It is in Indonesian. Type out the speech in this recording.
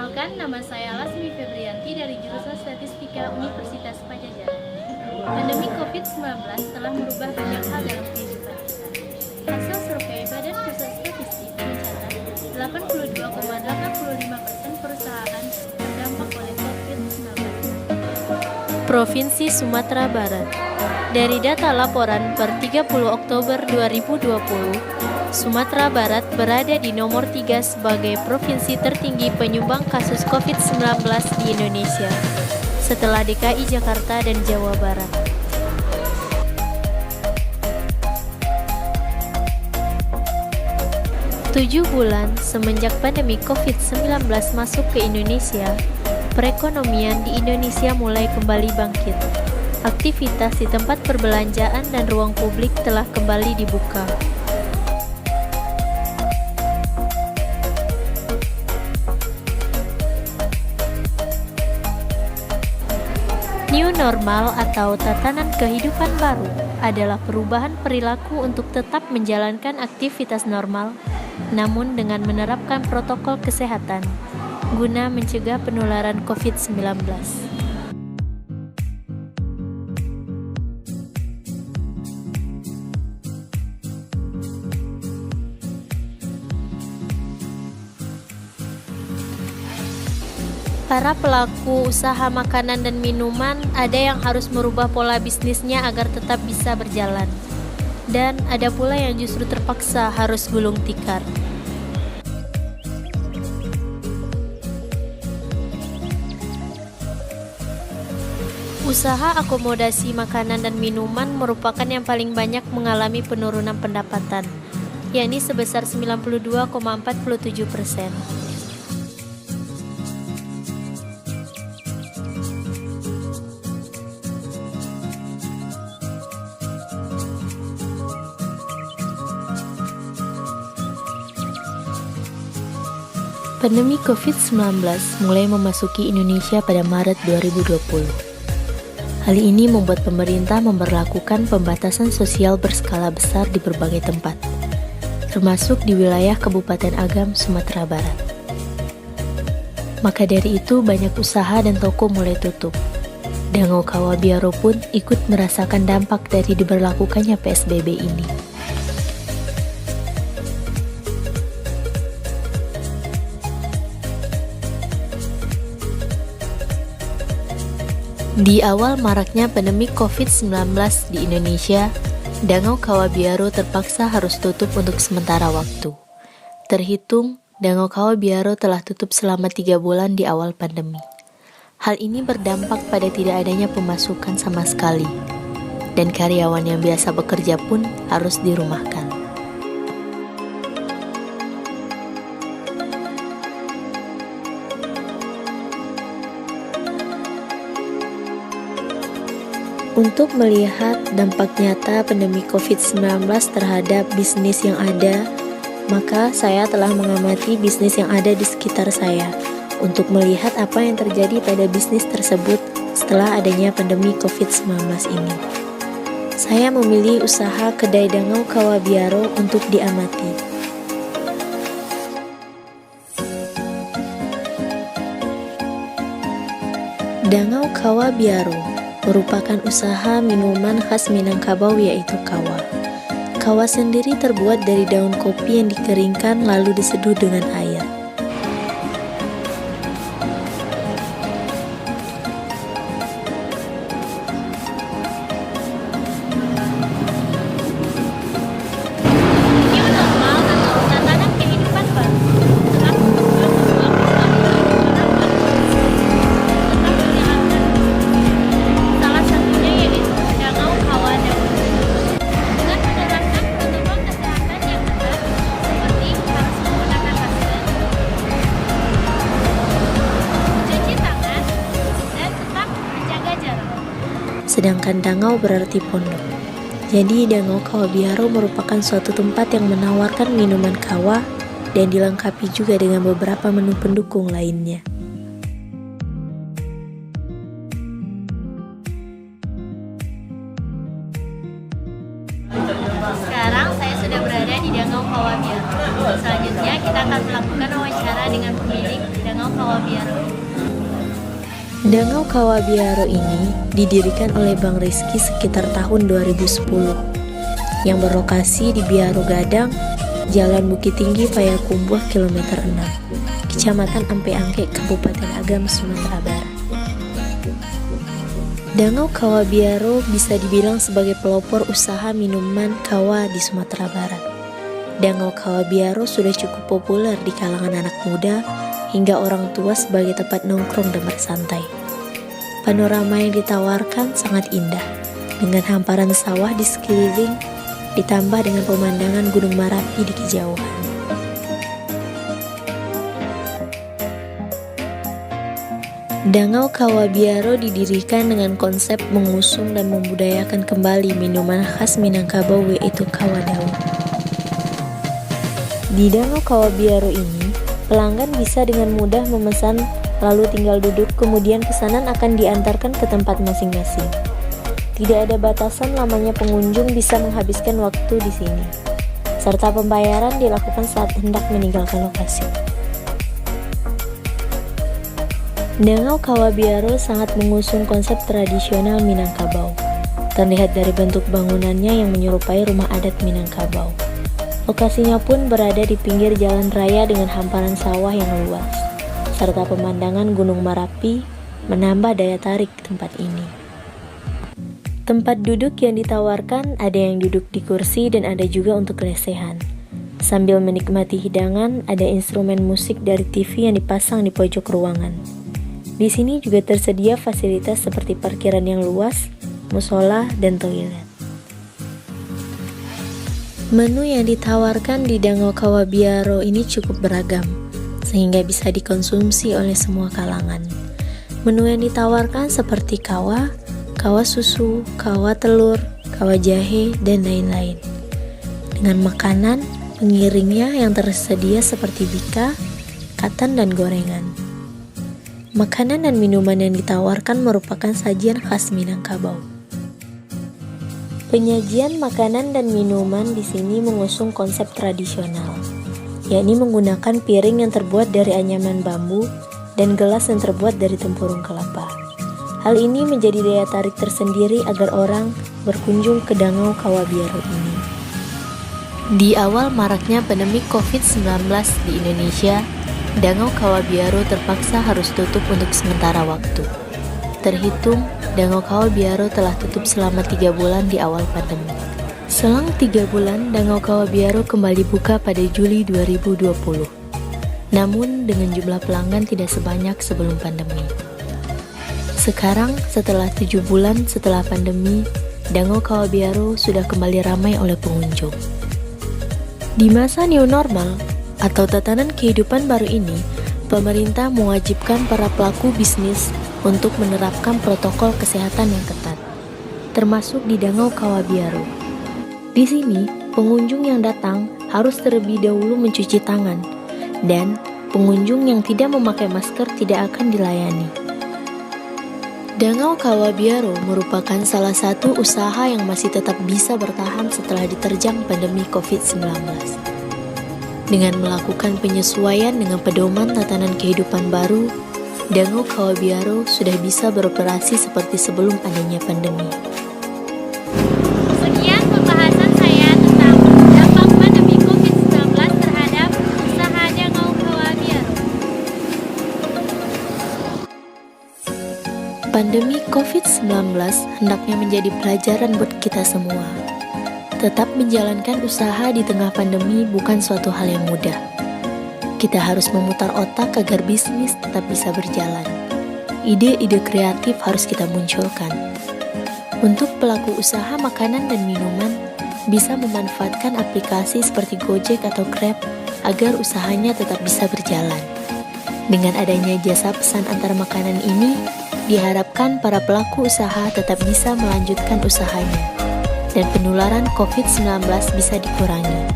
Perkenalkan, nama saya Lasmi Febrianti dari jurusan Statistika Universitas Padjadjaran. Pandemi COVID-19 telah merubah banyak hal dalam kehidupan kita. Hasil survei Badan Pusat Statistik mencatat 82,85% perusahaan terdampak oleh COVID-19. Provinsi Sumatera Barat. Dari data laporan per 30 Oktober 2020, Sumatera Barat berada di nomor 3 sebagai provinsi tertinggi penyumbang kasus COVID-19 di Indonesia, setelah DKI Jakarta dan Jawa Barat. Tujuh bulan semenjak pandemi COVID-19 masuk ke Indonesia, perekonomian di Indonesia mulai kembali bangkit. Aktivitas di tempat perbelanjaan dan ruang publik telah kembali dibuka. New normal atau tatanan kehidupan baru adalah perubahan perilaku untuk tetap menjalankan aktivitas normal, namun dengan menerapkan protokol kesehatan guna mencegah penularan COVID-19. Para pelaku usaha makanan dan minuman ada yang harus merubah pola bisnisnya agar tetap bisa berjalan. Dan ada pula yang justru terpaksa harus gulung tikar. Usaha akomodasi makanan dan minuman merupakan yang paling banyak mengalami penurunan pendapatan, yakni sebesar 92,47%. Pandemi COVID-19 mulai memasuki Indonesia pada Maret 2020. Hal ini membuat pemerintah memberlakukan pembatasan sosial berskala besar di berbagai tempat, termasuk di wilayah Kabupaten Agam, Sumatera Barat. Maka dari itu banyak usaha dan toko mulai tutup. Dangau Kawabiaro pun ikut merasakan dampak dari diberlakukannya PSBB ini. Di awal maraknya pandemi COVID-19 di Indonesia, Dangau Kawabiaro terpaksa harus tutup untuk sementara waktu. Terhitung, Dangau Kawabiaro telah tutup selama 3 bulan di awal pandemi. Hal ini berdampak pada tidak adanya pemasukan sama sekali, dan karyawan yang biasa bekerja pun harus dirumahkan. Untuk melihat dampak nyata pandemi COVID-19 terhadap bisnis yang ada, maka saya telah mengamati bisnis yang ada di sekitar saya untuk melihat apa yang terjadi pada bisnis tersebut setelah adanya pandemi COVID-19 ini. Saya memilih usaha kedai Dangau Kawabiaro untuk diamati. Dangau Kawabiaro merupakan usaha minuman khas Minangkabau yaitu kawa. Kawa sendiri terbuat dari daun kopi yang dikeringkan lalu diseduh dengan air. New normal atau tatanan kehidupan baru telah merubah pola perilaku orang tetap menjalankan. Salah satunya yaitu Dangau Kawabiaro. Dengan menerapkan protokol kesehatan yang ketat, seperti harus menggunakan masker, mencuci tangan, dan tetap menjaga jarak. Sedangkan Dangau berarti pondok. Jadi Dangau Kawabiaro merupakan suatu tempat yang menawarkan minuman kawa dan dilengkapi juga dengan beberapa menu pendukung lainnya. Sekarang saya sudah berada di Dangau Kawabiaro. Selanjutnya kita akan melakukan wawancara dengan pemilik Dangau Kawabiaro. Dangau Kawabiaro ini didirikan oleh Bang Rizky sekitar tahun 2010 yang berlokasi di Biaro Gadang, Jalan Bukit Tinggi Payakumbuh kilometer 6, Kecamatan Ampe Angke, Kabupaten Agam, Sumatera Barat. Dangau Kawabiaro bisa dibilang sebagai pelopor usaha minuman kawa di Sumatera Barat. Dangau Kawabiaro sudah cukup populer di kalangan anak muda hingga orang tua sebagai tempat nongkrong dan bersantai. Panorama yang ditawarkan sangat indah, dengan hamparan sawah di sekeliling, ditambah dengan pemandangan Gunung Merapi di kejauhan. Dangau Kawabiaro didirikan dengan konsep mengusung dan membudayakan kembali minuman khas Minangkabau, yaitu kawadau. Di Dangau Kawabiaro ini, pelanggan bisa dengan mudah memesan lalu tinggal duduk, kemudian pesanan akan diantarkan ke tempat masing-masing. Tidak ada batasan lamanya pengunjung bisa menghabiskan waktu di sini, serta pembayaran dilakukan saat hendak meninggalkan lokasi. Dangau Kawabiaro sangat mengusung konsep tradisional Minangkabau. Terlihat dari bentuk bangunannya yang menyerupai rumah adat Minangkabau. Lokasinya pun berada di pinggir jalan raya dengan hamparan sawah yang luas, serta pemandangan Gunung Merapi menambah daya tarik tempat ini. Tempat duduk yang ditawarkan ada yang duduk di kursi dan ada juga untuk lesehan. Sambil menikmati hidangan, ada instrumen musik dari TV yang dipasang di pojok ruangan. Di sini juga tersedia fasilitas seperti parkiran yang luas, musola, dan toilet. Menu yang ditawarkan di Dangau Kawabiaro ini cukup beragam, sehingga bisa dikonsumsi oleh semua kalangan. Menu yang ditawarkan seperti kawa susu, kawa telur, kawa jahe, dan lain-lain. Dengan makanan, pengiringnya yang tersedia seperti bika, katan, dan gorengan. Makanan dan minuman yang ditawarkan merupakan sajian khas Minangkabau. Penyajian makanan dan minuman di sini mengusung konsep tradisional, yakni menggunakan piring yang terbuat dari anyaman bambu dan gelas yang terbuat dari tempurung kelapa. Hal ini menjadi daya tarik tersendiri agar orang berkunjung ke Dangau Kawabiaro ini. Di awal maraknya pandemi COVID-19 di Indonesia, Dangau Kawabiaro terpaksa harus tutup untuk sementara waktu. Terhitung, Dangau Kawabiaro telah tutup selama 3 bulan di awal pandemi. Selang 3 bulan, Dangau Kawabiaro kembali buka pada Juli 2020. Namun, dengan jumlah pelanggan tidak sebanyak sebelum pandemi. Sekarang, setelah 7 bulan setelah pandemi, Dangau Kawabiaro sudah kembali ramai oleh pengunjung. Di masa new normal, atau tatanan kehidupan baru ini, pemerintah mewajibkan para pelaku bisnis untuk menerapkan protokol kesehatan yang ketat, termasuk di Dangau Kawabiaro. Di sini, pengunjung yang datang harus terlebih dahulu mencuci tangan, dan pengunjung yang tidak memakai masker tidak akan dilayani. Dangau Kawabiaro merupakan salah satu usaha yang masih tetap bisa bertahan setelah diterjang pandemi COVID-19. Dengan melakukan penyesuaian dengan pedoman tatanan kehidupan baru, Dangau Kawabiaro sudah bisa beroperasi seperti sebelum adanya pandemi. Sekian pembahasan saya tentang dampak pandemi COVID-19 terhadap usaha Dangau Kawabiaro. Pandemi COVID-19 hendaknya menjadi pelajaran buat kita semua. Tetap menjalankan usaha di tengah pandemi bukan suatu hal yang mudah. Kita harus memutar otak agar bisnis tetap bisa berjalan. Ide-ide kreatif harus kita munculkan. Untuk pelaku usaha makanan dan minuman, bisa memanfaatkan aplikasi seperti Gojek atau Grab agar usahanya tetap bisa berjalan. Dengan adanya jasa pesan antar makanan ini, diharapkan para pelaku usaha tetap bisa melanjutkan usahanya dan penularan COVID-19 bisa dikurangi.